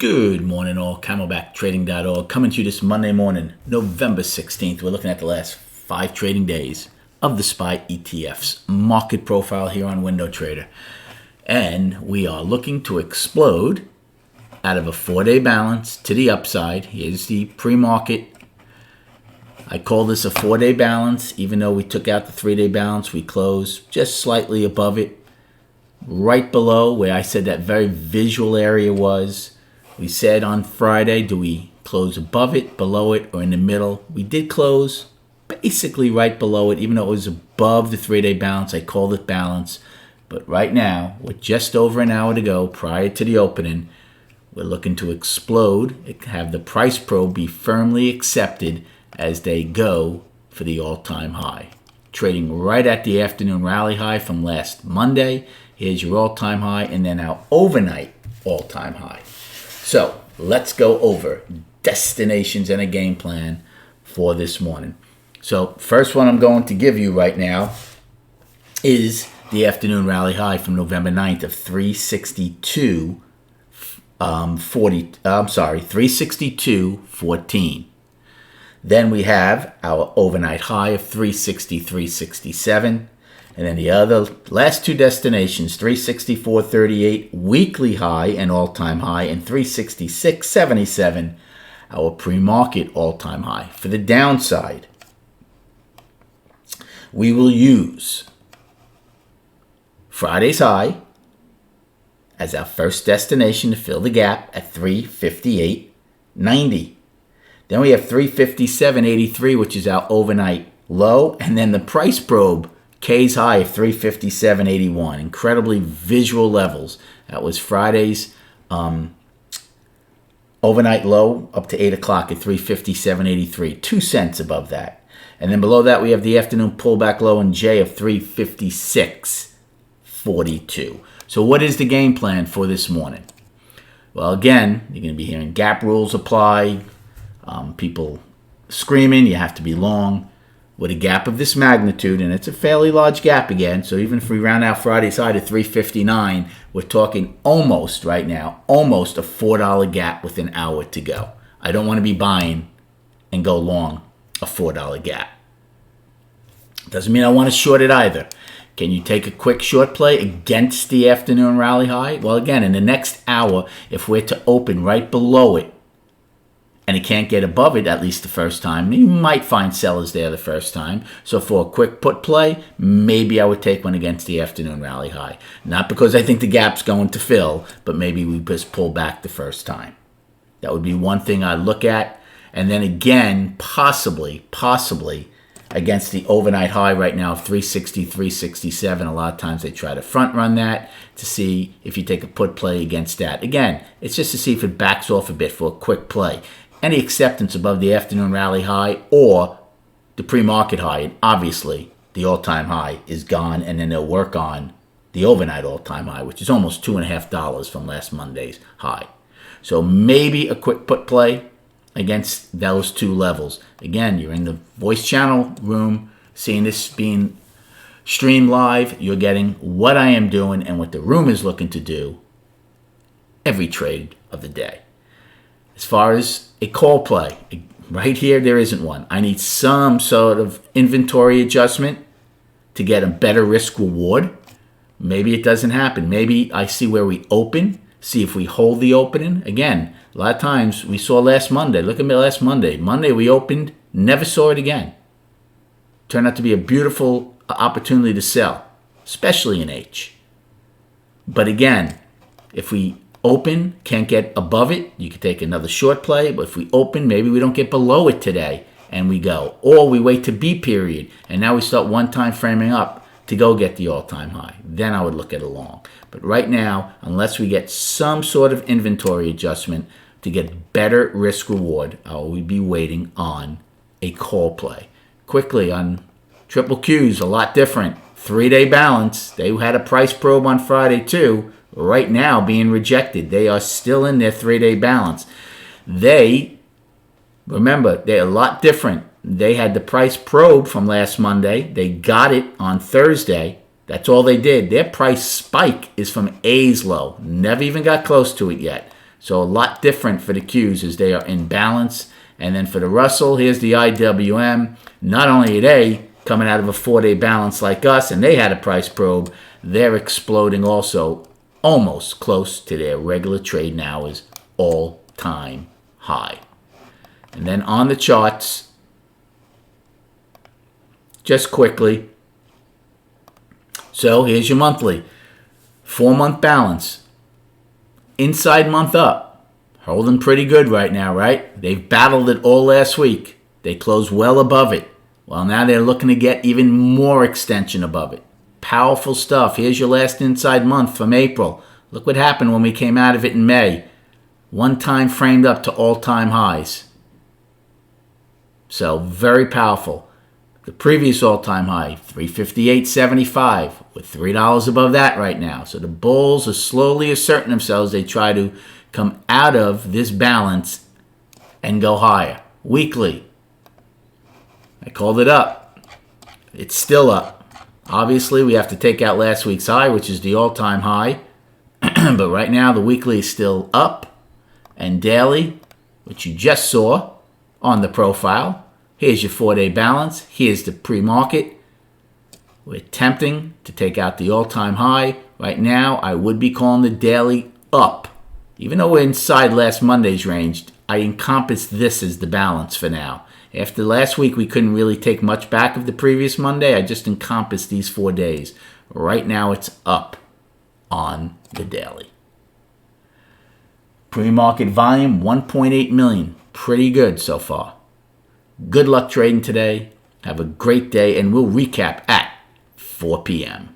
Good morning, all. CamelbackTrading.org coming to you this Monday morning, November 16th. We're looking at the last 5 trading days of the SPY ETF's market profile here on Window Trader. And we are looking to explode out of a 4-day balance to the upside. Here's the pre-market. I call this a 4-day balance. Even though we took out the 3-day balance, we closed just slightly above it, right below where I said that very visual area was. We said on Friday, do we close above it, below it, or in the middle? We did close basically right below it, even though it was above the 3-day balance. I called it balance. But right now, with just over an hour to go prior to the opening, we're looking to explode, have the price probe be firmly accepted as they go for the all-time high. Trading right at the afternoon rally high from last Monday. Here's your all-time high, and then our overnight all-time high. So let's go over destinations and a game plan for this morning. So first one I'm going to give you right now is the afternoon rally high from November 9th of 362.14. Then we have our overnight high of 363.67. And then the last two destinations, 364.38 weekly high and all-time high, and 366.77, our pre-market all-time high. For the downside, we will use Friday's high as our first destination to fill the gap at 358.90. Then we have 357.83, which is our overnight low, and then the price probe, K's high of 357.81. Incredibly visual levels. That was Friday's overnight low up to 8 o'clock at 357.83. 2 cents above that. And then below that we have the afternoon pullback low in J of 356.42. So what is the game plan for this morning? Well, again, you're going to be hearing gap rules apply. People screaming, you have to be long. With a gap of this magnitude, and it's a fairly large gap again, so even if we round out Friday's high to 359, we're talking almost right now, almost a $4 gap with an hour to go. I don't want to be buying and go long a $4 gap. Doesn't mean I want to short it either. Can you take a quick short play against the afternoon rally high? Well, again, in the next hour, if we're to open right below it, and it can't get above it at least the first time, you might find sellers there the first time. So for a quick put play, maybe I would take one against the afternoon rally high. Not because I think the gap's going to fill, but maybe we just pull back the first time. That would be one thing I'd look at. And then again, possibly against the overnight high right now of 360.67. A lot of times they try to front run that to see if you take a put play against that. Again, it's just to see if it backs off a bit for a quick play. Any acceptance above the afternoon rally high or the pre-market high, and obviously the all-time high is gone, and then they'll work on the overnight all-time high, which is almost $2.50 from last Monday's high. So maybe a quick put play against those two levels. Again, you're in the voice channel room, seeing this being streamed live. You're getting what I am doing and what the room is looking to do every trade of the day. As far as a call play, right here, there isn't one. I need some sort of inventory adjustment to get a better risk reward. Maybe it doesn't happen. Maybe I see where we open, see if we hold the opening. Again, a lot of times we saw last Monday. Look at me last Monday. Monday we opened, never saw it again. Turned out to be a beautiful opportunity to sell, especially in H. But again, if we open, can't get above it, you could take another short play. But if we open, maybe we don't get below it today and we go. Or we wait to B period and now we start one time framing up to go get the all-time high. Then I would look at a long. But right now, unless we get some sort of inventory adjustment to get better risk reward, I will be waiting on a call play. Quickly on triple Qs, a lot different. 3-day balance. They had a price probe on Friday too. Right now being rejected. They are still in their 3-day balance. Remember, they're a lot different. They had the price probe from last Monday. They got it on Thursday. That's all they did. Their price spike is from A's low. Never even got close to it yet. So a lot different for the Qs as they are in balance. And then for the Russell, here's the IWM. Not only are they coming out of a 4-day balance like us, and they had a price probe, they're exploding also almost close to their regular trading hours all-time high. And then on the charts, just quickly, so here's your monthly. 4-month balance. Inside month up. Holding pretty good right now, right? They've battled it all last week. They closed well above it. Well, now they're looking to get even more extension above it. Powerful stuff. Here's your last inside month from April. Look what happened when we came out of it in May. One time framed up to all-time highs. So very powerful. The previous all-time high, 358.75, with $3 above that right now. So the bulls are slowly asserting themselves. They try to come out of this balance and go higher. Weekly, I called it up. It's still up. Obviously, we have to take out last week's high, which is the all-time high. But right now, the weekly is still up. And daily, which you just saw on the profile, here's your 4-day balance. Here's the pre-market. We're attempting to take out the all-time high. Right now, I would be calling the daily up. Even though we're inside last Monday's range, I encompass this as the balance for now. After last week, we couldn't really take much back of the previous Monday. I just encompassed these 4 days. Right now, it's up on the daily. Pre-market volume, 1.8 million. Pretty good so far. Good luck trading today. Have a great day, and we'll recap at 4 p.m.